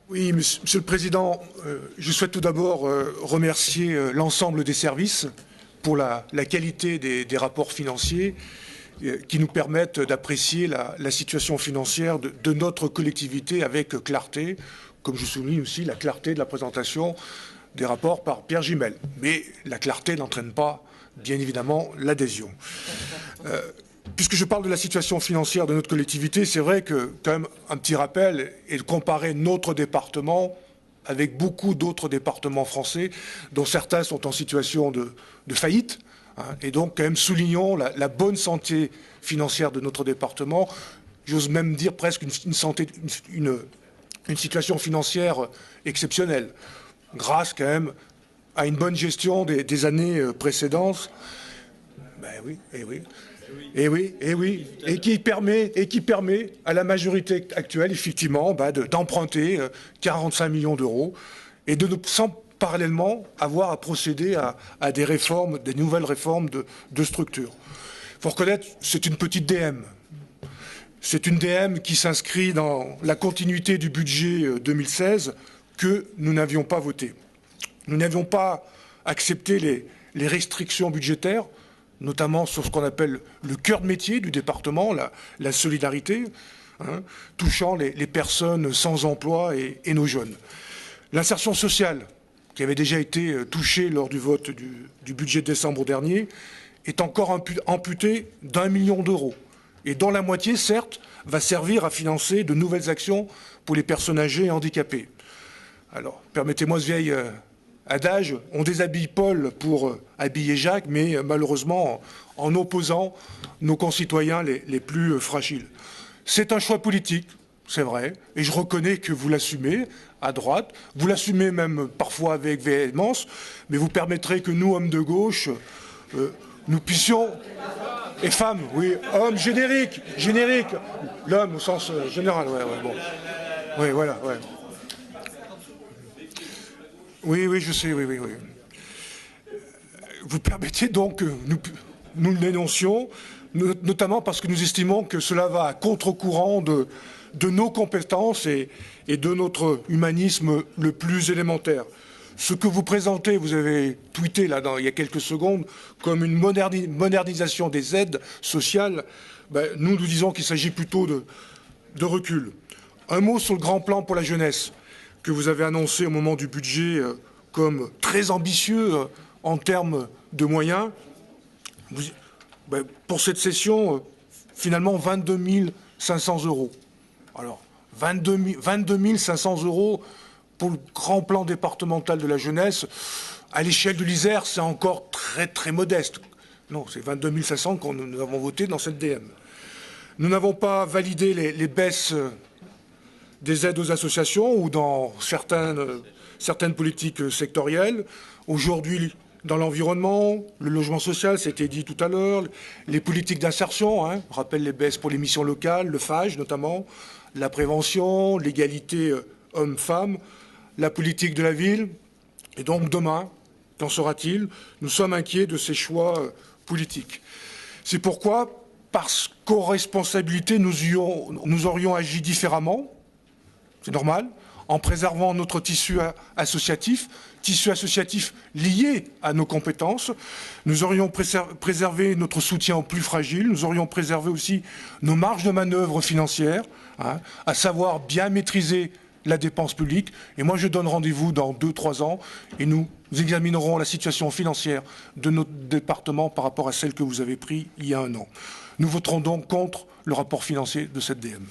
Oui, Monsieur le Président, je souhaite tout d'abord remercier l'ensemble des services pour la qualité des rapports financiers qui nous permettent d'apprécier la situation financière de notre collectivité avec clarté, comme je souligne aussi la clarté de la présentation des rapports par Pierre Gimel. Mais la clarté n'entraîne pas, bien évidemment, l'adhésion. Puisque je parle de la situation financière de notre collectivité, c'est vrai que, quand même, un petit rappel est de comparer notre département avec beaucoup d'autres départements français, dont certains sont en situation de faillite. Et donc, quand même, soulignons la bonne santé financière de notre département. J'ose même dire presque une situation financière exceptionnelle, grâce quand même à une bonne gestion des années précédentes. Ben oui, et oui. Et qui permet à la majorité actuelle, effectivement, d'emprunter 45 millions d'euros et sans parallèlement avoir à procéder à des réformes, des nouvelles réformes de structure. Il faut reconnaître, c'est une petite DM. C'est une DM qui s'inscrit dans la continuité du budget 2016 que nous n'avions pas voté. Nous n'avions pas accepté les restrictions budgétaires, notamment sur ce qu'on appelle le cœur de métier du département, la solidarité, touchant les personnes sans emploi et nos jeunes. L'insertion sociale, qui avait déjà été touchée lors du vote du budget de décembre dernier, est encore amputée d'1 million d'euros. Et dont la moitié, certes, va servir à financer de nouvelles actions pour les personnes âgées et handicapées. Alors, permettez-moi ce vieil adage, on déshabille Paul pour habiller Jacques, mais malheureusement en opposant nos concitoyens les plus fragiles. C'est un choix politique, c'est vrai, et je reconnais que vous l'assumez à droite, vous l'assumez même parfois avec véhémence, mais vous permettrez que nous, hommes de gauche, nous puissions... Et femmes, oui, hommes, générique, l'homme au sens général, ouais, bon. Oui, voilà, ouais. Oui, je sais, oui. Vous permettez donc que nous le dénoncions, notamment parce que nous estimons que cela va à contre-courant de nos compétences et de notre humanisme le plus élémentaire. Ce que vous présentez, vous avez tweeté là, il y a quelques secondes, comme une modernisation des aides sociales, nous disons qu'il s'agit plutôt de recul. Un mot sur le grand plan pour la jeunesse, que vous avez annoncé au moment du budget comme très ambitieux en termes de moyens. Pour cette session, finalement, 22 500 euros. Alors, 22 500 euros pour le grand plan départemental de la jeunesse, à l'échelle de l'Isère, c'est encore très, très modeste. Non, c'est 22 500 que nous avons voté dans cette DM. Nous n'avons pas validé les baisses des aides aux associations ou dans certaines politiques sectorielles. Aujourd'hui, dans l'environnement, le logement social, c'était dit tout à l'heure, les politiques d'insertion, on rappelle les baisses pour les missions locales, le FAGE notamment, la prévention, l'égalité hommes-femmes, la politique de la ville. Et donc demain, qu'en sera-t-il? Nous sommes inquiets de ces choix politiques. C'est pourquoi, parce qu'aux responsabilités, nous aurions agi différemment, c'est normal, en préservant notre tissu associatif lié à nos compétences. Nous aurions préservé notre soutien aux plus fragiles, nous aurions préservé aussi nos marges de manœuvre financières, à savoir bien maîtriser la dépense publique. Et moi, je donne rendez-vous dans 2-3 ans et nous examinerons la situation financière de notre département par rapport à celle que vous avez prise il y a 1 an. Nous voterons donc contre le rapport financier de cette DM.